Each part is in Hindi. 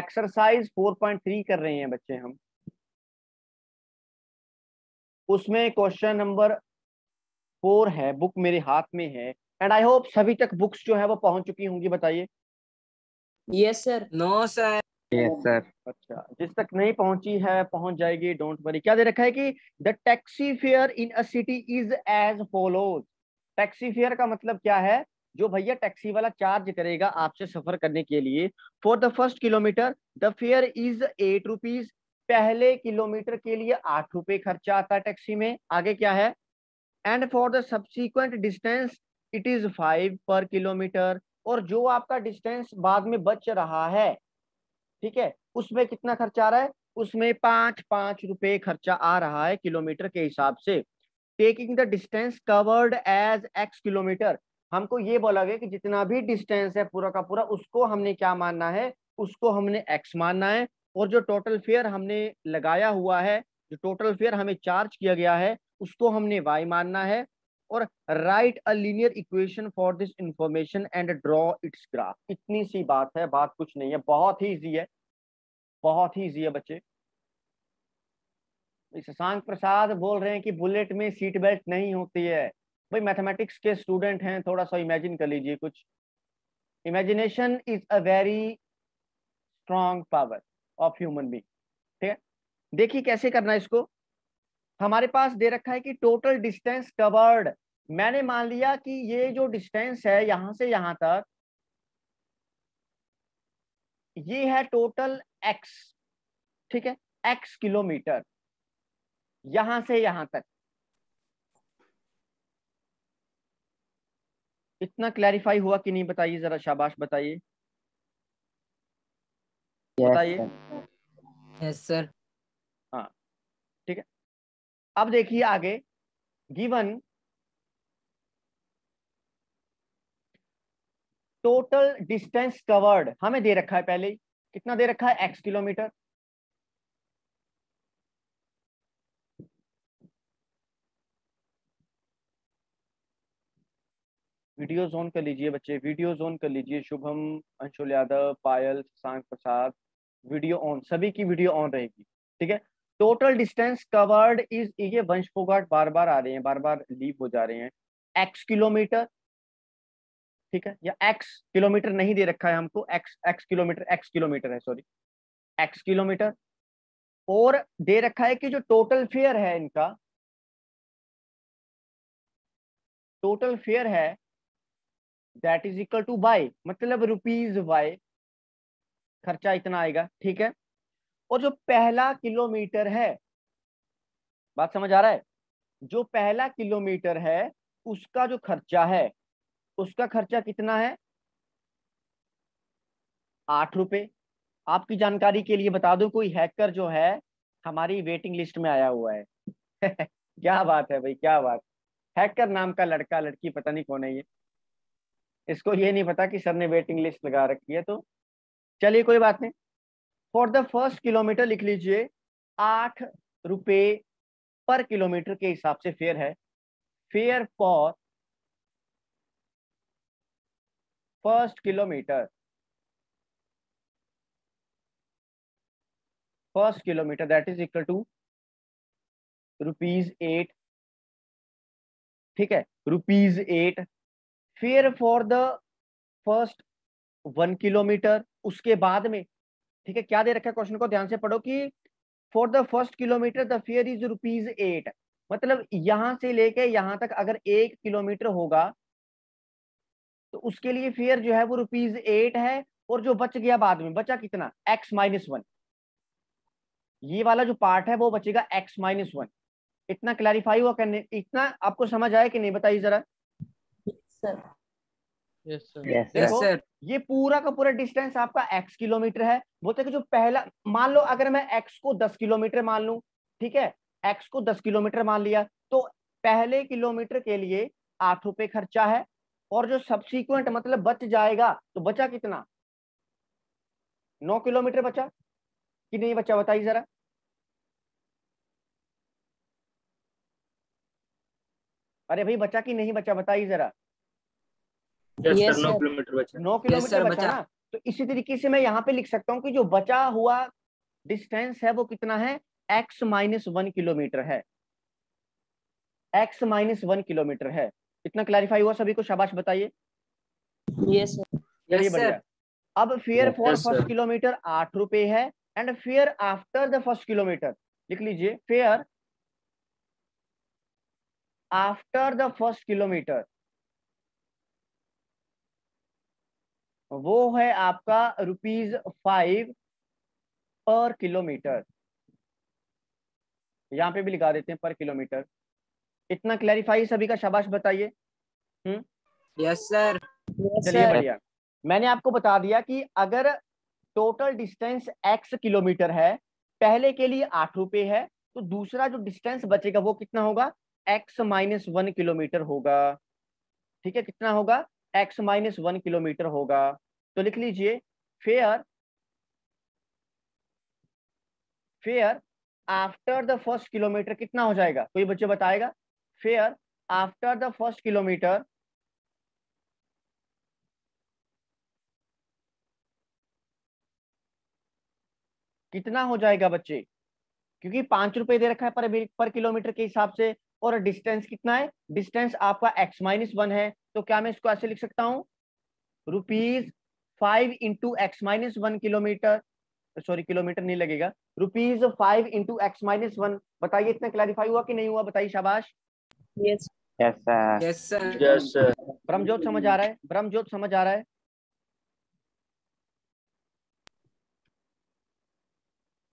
एक्सरसाइज 4.3 कर रहे हैं बच्चे हम, उसमें क्वेश्चन नंबर 4 है, बुक मेरे हाथ में है, एंड आई होप सभी तक बुक्स जो है वो पहुंच चुकी होंगी, बताइए। Yes sir. No sir. Yes sir. अच्छा, जिस तक नहीं पहुंची है पहुंच जाएगी, डोंट वरी। क्या दे रखा है कि the taxi fare in a city is as follows. Taxi fare का मतलब क्या है? जो भैया टैक्सी वाला चार्ज करेगा आपसे सफर करने के लिए, for the first kilometre the fair is 8 rupees. पहले किलोमीटर के लिए 8 रुपए खर्चा आता है टैक्सी में। आगे क्या है? And for the subsequent distance it is 5 पर किलोमीटर। और जो आपका डिस्टेंस बाद में बच रहा है, ठीक है, उसमें कितना खर्चा आ रहा है? उसमें 5 रुपए खर्चा आ रहा है किलोमीटर के हिसाब से। Taking the distance covered as x kilometre, हमको ये बोला गया कि जितना भी डिस्टेंस है पूरा का पूरा, उसको हमने क्या मानना है? उसको हमने एक्स मानना है। और जो टोटल फेयर हमने लगाया हुआ है, जो टोटल फेयर हमें चार्ज किया गया है, उसको हमने वाई मानना है। और right a linear equation for this information and draw it's graph. इतनी सी बात है, बात कुछ नहीं है, बहुत ही इजी है, बहुत ही इजी है बच्चे। शशांक प्रसाद बोल रहे हैं कि बुलेट में सीट बेल्ट नहीं होती है। भाई मैथमेटिक्स के स्टूडेंट हैं, थोड़ा सा इमेजिन कर लीजिए कुछ। Imagination is a very strong power of human being. ठीक है, देखिए कैसे करना है इसको। हमारे पास दे रखा है कि टोटल डिस्टेंस कवर्ड। मैंने मान लिया कि ये जो डिस्टेंस है यहां से यहां तक, ये है टोटल एक्स। ठीक है, एक्स किलोमीटर यहां से यहां तक। इतना क्लैरिफाई हुआ कि नहीं? बताइए जरा, शाबाश बताइए, बताइए। Yes sir. हाँ, ठीक है। अब देखिए आगे, गिवन टोटल डिस्टेंस कवर्ड हमें दे रखा है, पहले ही कितना दे रखा है? X kilometre. वीडियो ऑन कर लीजिए बच्चे, वीडियो ऑन कर लीजिए। शुभम, अंशुल यादव, पायल, शशांक प्रसाद, वीडियो ऑन, सभी की वीडियो ऑन रहेगी। ठीक है, टोटल डिस्टेंस कवर्ड इज, ये वंश फोगाट बार बार आ रहे हैं, बार बार लीव हो जा रहे हैं, एक्स किलोमीटर। ठीक है, या एक्स किलोमीटर नहीं दे रखा है हमको, x x kilometre, x kilometre है, सॉरी, एक्स किलोमीटर। और दे रखा है कि जो टोटल फेयर है इनका, टोटल फेयर है that is equal to y, मतलब रुपीज वाई, खर्चा इतना आएगा। ठीक है, और जो पहला किलोमीटर है, बात समझ आ रहा है? जो पहला किलोमीटर है उसका जो खर्चा है, उसका खर्चा कितना है? 8 रुपए। आपकी जानकारी के लिए बता दूं, कोई हैकर जो है हमारी वेटिंग लिस्ट में आया हुआ है। क्या बात है भाई, क्या बात। हैकर नाम का लड़का लड़की पता नहीं कौन है ये, इसको ये नहीं पता कि सर ने वेटिंग लिस्ट लगा रखी है। तो चलिए कोई बात नहीं। फॉर द फर्स्ट किलोमीटर लिख लीजिए 8 रुपए पर किलोमीटर के हिसाब से फेयर है। Fare for first kilometre, first kilometre that is equal to ₹8। ठीक है, ₹8। Fare for the first 1 kilometre, उसके बाद में। ठीक है, क्या दे रखा है क्वेश्चन को ध्यान से पढ़ो कि for the first kilometre the fair is ₹8। मतलब यहां से लेके यहां तक अगर 1 किलोमीटर होगा तो उसके लिए फेयर जो है वो ₹8 है। और जो बच गया बाद में, बचा कितना? x-1। ये वाला जो पार्ट है वो बचेगा x-1। इतना क्लैरिफाई हुआ करने, इतना आपको समझ आया कि नहीं? बताइए जरा। Sir yes sir. यस देखो, सर। ये पूरा का पूरा डिस्टेंस आपका x किलोमीटर है। बोलते हैं कि जो पहला, मान लो अगर मैं x को 10 किलोमीटर मान लूं, ठीक है, x को 10 किलोमीटर मान लिया, तो पहले किलोमीटर के लिए 8 रुपए खर्चा है। और जो सब्सीक्वेंट मतलब बच जाएगा, तो बचा कितना? 9 किलोमीटर बचा कि नहीं बचा? बताइए जरा। अरे भाई बचा कि नहीं बचा? बताइए जरा। Yes Yes, sir, 9 sir. Kilometre बचा। 9 किलोमीटर सर, बचा बचा। ना। तो इसी तरीके से मैं यहाँ पे लिख सकता हूँ कि जो बचा हुआ डिस्टेंस है वो कितना है, x-1 किलोमीटर है, x-1 किलोमीटर है। इतना क्लैरिफाई हुआ सभी को, शाबाश बताइए। Yes, sir. चलिए Yes, sir. बढ़िया। अब fair for Yes, first sir. Kilometre 8 रुपए है, and fair after the first kilometre, लिख लीजिए, fair after the first kilometre वो है आपका ₹5 पर किलोमीटर। यहाँ पे भी लिखा देते हैं पर किलोमीटर। इतना क्लैरिफाई सभी का, शाबाश बताइए। Yes, sir. Yes, चलिए sir. बढ़िया। मैंने आपको बता दिया कि अगर टोटल डिस्टेंस x किलोमीटर है, पहले के लिए 8 रुपए है, तो दूसरा जो डिस्टेंस बचेगा वो कितना होगा, x-1 किलोमीटर होगा। ठीक है, कितना होगा, x-1 किलोमीटर होगा। तो लिख लीजिए, fair fair after the first kilometre कितना हो जाएगा, कोई बच्चे बताएगा, fair after the first kilometre कितना हो जाएगा बच्चे, क्योंकि 5 रुपए दे रखा है पर किलोमीटर के हिसाब से, और डिस्टेंस कितना है, डिस्टेंस आपका x-1 है, तो क्या मैं इसको ऐसे लिख सकता हूँ, ₹5 into x-1 kilometre, sorry kilometre नहीं लगेगा, ₹5 इंटू x-1। बताइए इतना क्लैरिफाई हुआ कि नहीं हुआ, बताइए शाबाश। Yes. Yes, sir. Yes, sir. Yes, sir. ब्रह्मज्योत समझ आ रहा है, ब्रह्मज्योत समझ आ रहा है।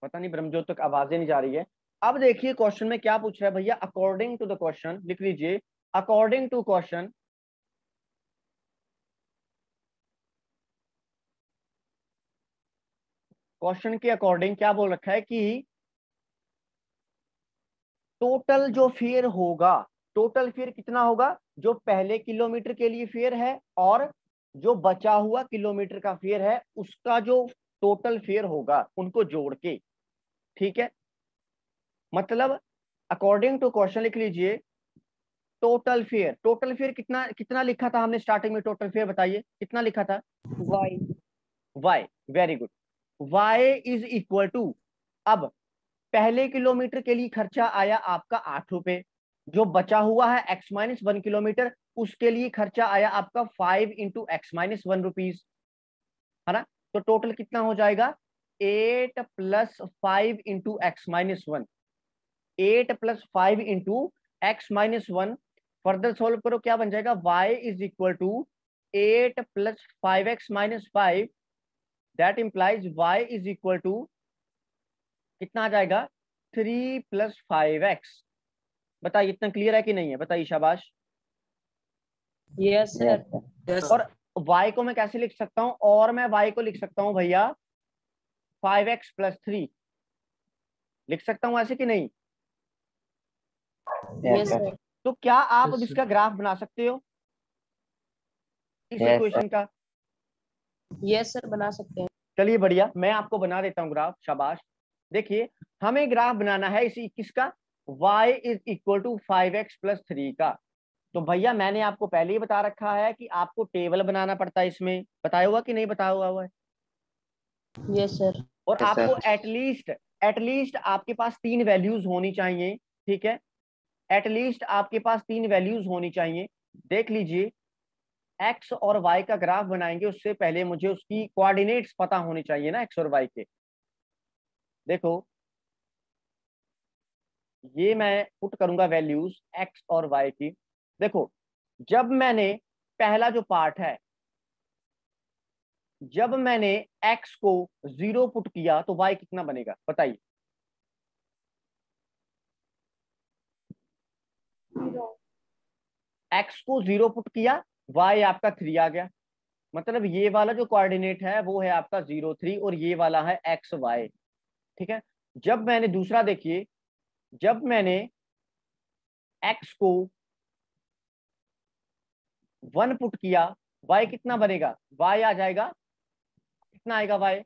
पता नहीं ब्रह्मज्योत तक आवाजें नहीं जा रही है। अब देखिए क्वेश्चन में क्या पूछ रहा है भैया, अकॉर्डिंग टू द क्वेश्चन, लिख लीजिए, अकॉर्डिंग टू क्वेश्चन, क्वेश्चन के अकॉर्डिंग क्या बोल रखा है कि टोटल जो फेयर होगा, टोटल फेयर कितना होगा, जो पहले किलोमीटर के लिए फेयर है और जो बचा हुआ किलोमीटर का फेयर है, उसका जो टोटल फेयर होगा उनको जोड़ के। ठीक है, मतलब अकॉर्डिंग टू क्वेश्चन लिख लीजिए, टोटल फेयर, टोटल फेयर कितना कितना लिखा था हमने स्टार्टिंग में, टोटल फेयर बताइए कितना लिखा था, Why? y, very good, y is equal to, अब पहले किलोमीटर के लिए खर्चा आया आपका 8 रुपए, जो बचा हुआ है x-1 किलोमीटर, उसके लिए खर्चा आया आपका 5 इंटू x-1 रुपीज, है ना। तो टोटल कितना हो जाएगा, 8 plus 5 into x-1, 8 plus 5 into x-1, further solve करो क्या बन जाएगा, y is equal to 8 plus 5x-5, that implies y is equal to कितना आ जाएगा, 3 प्लस 5x। बताइए इतना क्लियर है कि नहीं है, बताइए शाबाश। Yes, sir. Yes, sir. Yes. और y को मैं कैसे लिख सकता हूं, और मैं y को लिख सकता हूं भैया 5x प्लस 3, लिख सकता हूं ऐसे कि नहीं। Yes, Yes, sir. sir. तो क्या आप अब इसका ग्राफ बना सकते हो, इस Yes, इक्वेशन का। Yes, sir. बना सकते हैं। चलिए बढ़िया, मैं आपको बना देता हूँ ग्राफ, शाबाश। देखिए हमें ग्राफ बनाना है इसी किसका, y is equal to 5x plus 3 का। तो भैया मैंने आपको पहले ही बता रखा है कि आपको टेबल बनाना पड़ता है, इसमें बताया हुआ कि नहीं बताया हुआ है, Yes, sir. और Yes, आपको sir. एटलीस्ट आपके पास 3 वैल्यूज होनी चाहिए। ठीक है, एटलीस्ट आपके पास 3 वैल्यूज होनी चाहिए। देख लीजिए, एक्स और वाई का ग्राफ बनाएंगे उससे पहले मुझे उसकी कोऑर्डिनेट्स पता होनी चाहिए ना, एक्स और वाई के। देखो ये मैं पुट करूंगा वैल्यूज एक्स और वाई की। देखो जब मैंने पहला जो पार्ट है, जब मैंने एक्स को 0 पुट किया तो वाई कितना बनेगा बताइए। एक्स को 0 पुट किया, वाई आपका 3 आ गया, मतलब ये वाला जो कोऑर्डिनेट है वो है आपका 0 3, और ये वाला है एक्स वाई। ठीक है, जब मैंने दूसरा देखिए, जब मैंने एक्स को 1 पुट किया, वाई कितना बनेगा, वाई आ जाएगा, कितना आएगा वाई,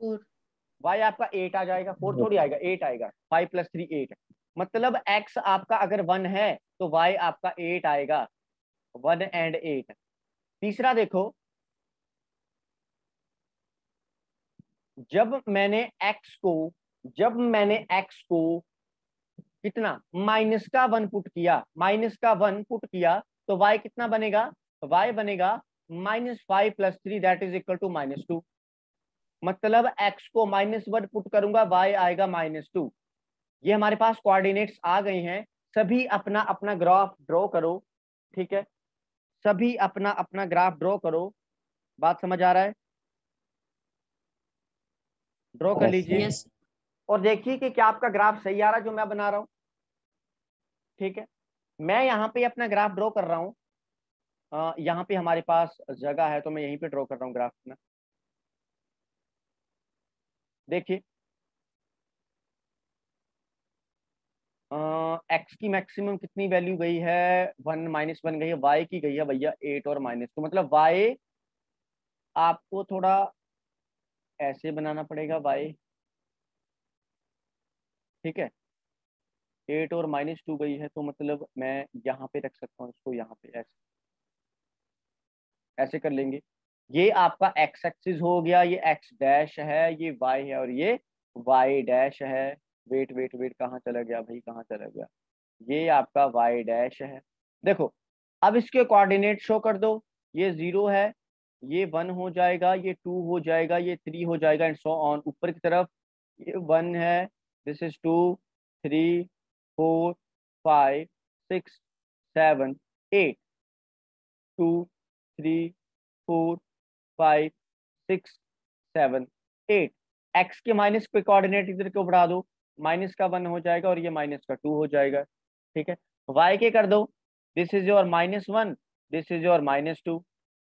4. वाई आपका 8 आ जाएगा, 4 थोड़ी आएगा, 8 आएगा, 5 प्लस 3 8। मतलब एक्स आपका अगर 1 है तो वाई आपका 8 आएगा, 1 एंड 8। तीसरा देखो, जब मैंने x को कितना -1 पुट किया, -1 पुट किया, तो y कितना बनेगा, y बनेगा -5 + 3 दैट इज इक्वल टू -2। मतलब x को -1 पुट करूंगा, y आएगा -2। ये हमारे पास कोऑर्डिनेट्स आ गए हैं। सभी अपना अपना ग्राफ ड्रॉ करो, ठीक है, सभी अपना अपना ग्राफ ड्रॉ करो। बात समझ आ रहा है? ड्रॉ कर लीजिए यस और देखिए कि क्या आपका ग्राफ सही आ रहा है जो मैं बना रहा हूं। ठीक है, मैं यहाँ पे अपना ग्राफ ड्रॉ कर रहा हूँ। यहाँ पे हमारे पास जगह है तो मैं यहीं पे ड्रॉ कर रहा हूँ ग्राफ में। देखिए एक्स की मैक्सिमम कितनी वैल्यू गई है, 1 -1 गई है, वाई की गई है भैया 8 और -2। मतलब वाई आपको थोड़ा ऐसे बनाना पड़ेगा वाई, ठीक है। 8 और -2 गई है तो मतलब मैं यहाँ पे रख सकता हूँ इसको, यहाँ पे ऐसे ऐसे कर लेंगे। ये आपका एक्स एक्सिस हो गया, ये एक्स डैश है, ये वाई है और ये वाई डैश है। वेट वेट वेट, कहाँ चला गया भाई, कहाँ चला गया? ये आपका वाई डैश है। देखो अब इसके कोऑर्डिनेट शो कर दो। ये 0 है, ये 1 हो जाएगा, ये 2 हो जाएगा, ये 3 हो जाएगा एंड सो ऑन। ऊपर की तरफ ये 1 है, दिस इज 2 3 4 5 6 7 8 2 3 4 5 6 7 8। एक्स के माइनस के कोऑर्डिनेट इधर को बढ़ा दो, -1 हो जाएगा और ये -2 हो जाएगा, ठीक है। वाई के कर दो, this is your -1, this is your -2,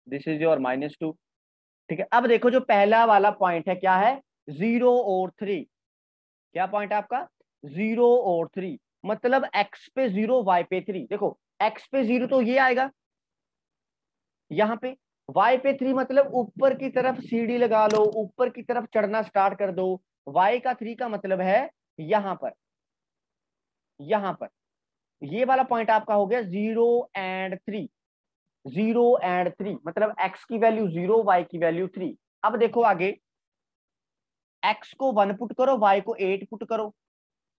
this is your -2, ठीक है। अब देखो जो पहला वाला पॉइंट है क्या है, 0 और 3। क्या पॉइंट है आपका, 0 और 3। मतलब एक्स पे 0 वाई पे 3। देखो एक्स पे 0 तो ये आएगा यहाँ पे, y पे 3 मतलब ऊपर की तरफ सीढ़ी लगा लो, ऊपर की तरफ चढ़ना स्टार्ट कर दो। y का 3 का मतलब है यहाँ पर, यहाँ पर। ये वाला पॉइंट आपका हो गया 0 एंड 3, 0 एंड 3 मतलब x की वैल्यू 0, y की वैल्यू 3। अब देखो आगे, x को 1 पुट करो, y को 8 पुट करो।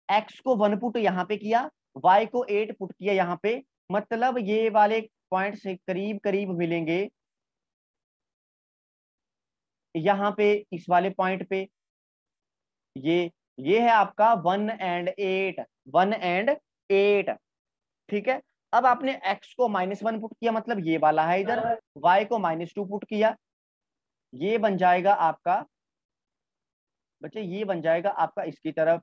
x को 1 पुट यहाँ पे किया, y को 8 पुट किया यहाँ पे। मतलब ये वाले पॉइंट से करीब करीब मिलेंगे यहाँ पे, इस वाले पॉइंट पे। ये है आपका 1 एंड 8, 1 एंड 8, ठीक है। अब आपने x को -1 पुट किया, मतलब ये वाला है इधर, y को -2 पुट किया, ये बन जाएगा आपका बच्चे, ये बन जाएगा आपका इसकी तरफ,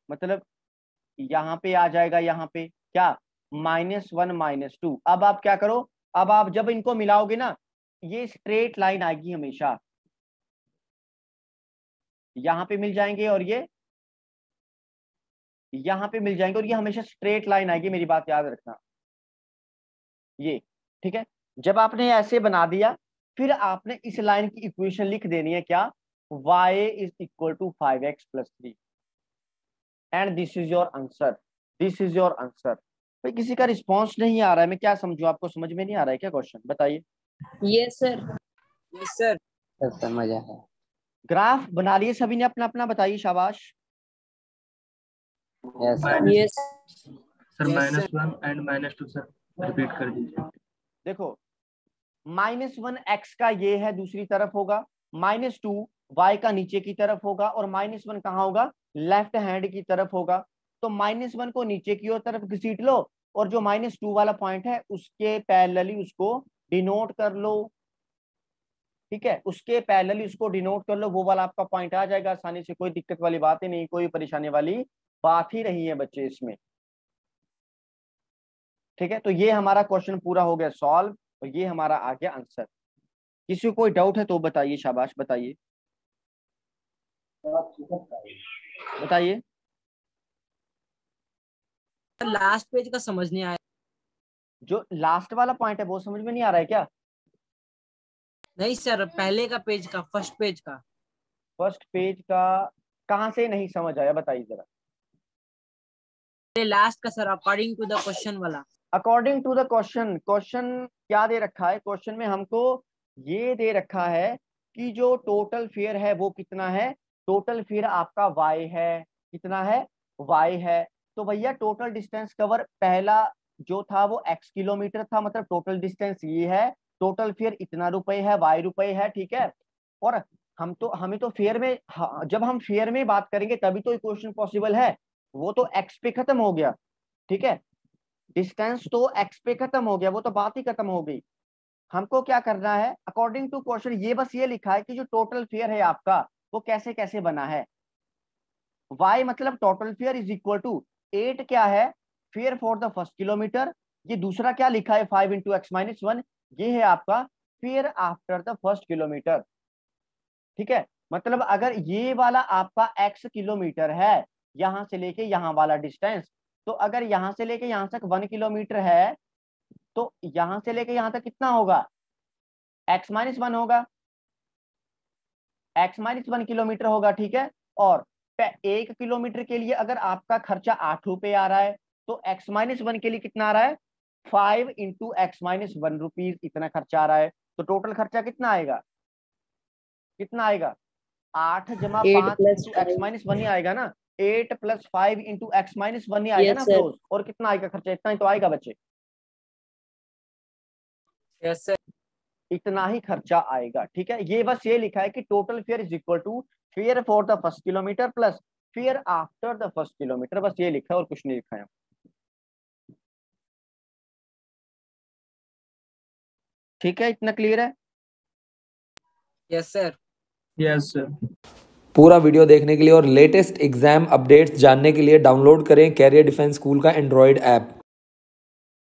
मतलब यहाँ पे आ जाएगा, यहाँ पे क्या -1 -2। अब आप क्या करो, अब आप जब इनको मिलाओगे ना, ये स्ट्रेट लाइन आएगी हमेशा, यहाँ पे मिल जाएंगे और ये यहाँ पे मिल जाएंगे और ये हमेशा स्ट्रेट लाइन आएगी, मेरी बात याद रखना ये, ठीक है। जब आपने ऐसे बना दिया, फिर आपने इस लाइन की इक्वेशन लिख देनी है, क्या, y is equal to 5x + 3 and this is your answer, this is your answer. भाई किसी का रिस्पॉन्स नहीं आ रहा है, मैं क्या समझू, आपको समझ में नहीं आ रहा है क्या क्वेश्चन, बताइए। Yes sir yes sir. Sir समझ आया। ग्राफ बना लिए सभी ने अपना अपना, बताइए, शाबाश। Yes yes sir Yes, sir. -1 and -2 sir repeat कर दीजिए। देखो -1 x का ये है दूसरी तरफ होगा, -2 y का नीचे की तरफ होगा और -1 कहाँ होगा, लेफ्ट हैंड की तरफ होगा। तो -1 को नीचे की ओर तरफ घसीट लो और जो -2 वाला पॉइंट है उसके पैरेलली उसको डिनोट कर लो, ठीक है। उसके पैरेलली उसको डिनोट कर लो, वो वाला आपका पॉइंट आ जाएगा आसानी से, कोई दिक्कत वाली बात ही नहीं, कोई परेशानी वाली बात ही नहीं है बच्चे इसमें, ठीक है। तो ये हमारा क्वेश्चन पूरा हो गया सॉल्व और ये हमारा आ गया आंसर। किसी को कोई डाउट है तो बताइए, शाबाश बताइए, बताइए। लास्ट पेज का समझ नहीं आया। जो लास्ट वाला पॉइंट है वो समझ में नहीं आ रहा है क्या? नहीं सर, पहले का पेज का, फर्स्ट पेज का। फर्स्ट पेज का कहाँ से नहीं समझ आया, बताइए जरा। लास्ट का sir, according to the question वाला। According to the question, question क्या दे रखा है, क्वेश्चन में हमको ये दे रखा है कि जो टोटल फेयर है वो कितना है, टोटल फेयर आपका y है, कितना है, y है। तो भैया टोटल डिस्टेंस कवर पहला जो था वो x किलोमीटर था, मतलब टोटल डिस्टेंस ये है, टोटल फेयर इतना रुपए है, y रुपए है, ठीक है। और हमें तो फेयर में, जब हम फेयर में बात करेंगे तभी तो इक्वेशन पॉसिबल है, वो तो x पे खत्म हो गया, ठीक है, डिस्टेंस तो x पे खत्म हो गया, वो तो बात ही खत्म हो गई। हमको क्या करना है, अकॉर्डिंग टू क्वेश्चन ये बस ये लिखा है कि जो टोटल फेयर है आपका वो कैसे कैसे बना है। y मतलब total fare is equal to 8 क्या है, fare for the first kilometre, ये दूसरा क्या लिखा है 5 इंटू एक्स माइनस 1, ये है आपका fair after the first kilometre, ठीक है। मतलब अगर ये वाला आपका x किलोमीटर है, यहां से लेके यहां वाला डिस्टेंस, तो अगर यहां से लेके यहां तक 1 किलोमीटर है, तो यहां से लेके यहां तक कितना होगा, x माइनस 1 होगा, x माइनस 1 किलोमीटर होगा, ठीक है। और 1 किलोमीटर के लिए अगर आपका खर्चा 8 रुपए आ रहा है, तो x माइनस 1 के लिए कितना आ रहा है, 5 इंटू एक्स माइनस 1 रुपीज, इतना खर्चा आ रहा है। तो टोटल खर्चा कितना आएगा, कितना आएगा, 8 जमा 8 5 plus इंटू एक्स 5. माइनस 1 ही आएगा ना, 8 प्लस 5 इंटू एक्स माइनस 1 ही आएगा Yes, ना sir. क्लोज। और कितना आएगा खर्चा, इतना ही तो आएगा बच्चे, यस सर। इतना ही खर्चा आएगा, ठीक है। ये बस ये लिखा है कि total fare is equal to fare for the first kilometre plus fare after the first kilometre, बस ये लिखा है और कुछ नहीं लिखा है। ठीक है, इतना क्लियर है। Yes sir. Yes sir. पूरा वीडियो देखने के लिए और लेटेस्ट एग्जाम अपडेट्स जानने के लिए डाउनलोड करें कैरियर डिफेंस स्कूल का एंड्रॉयड ऐप।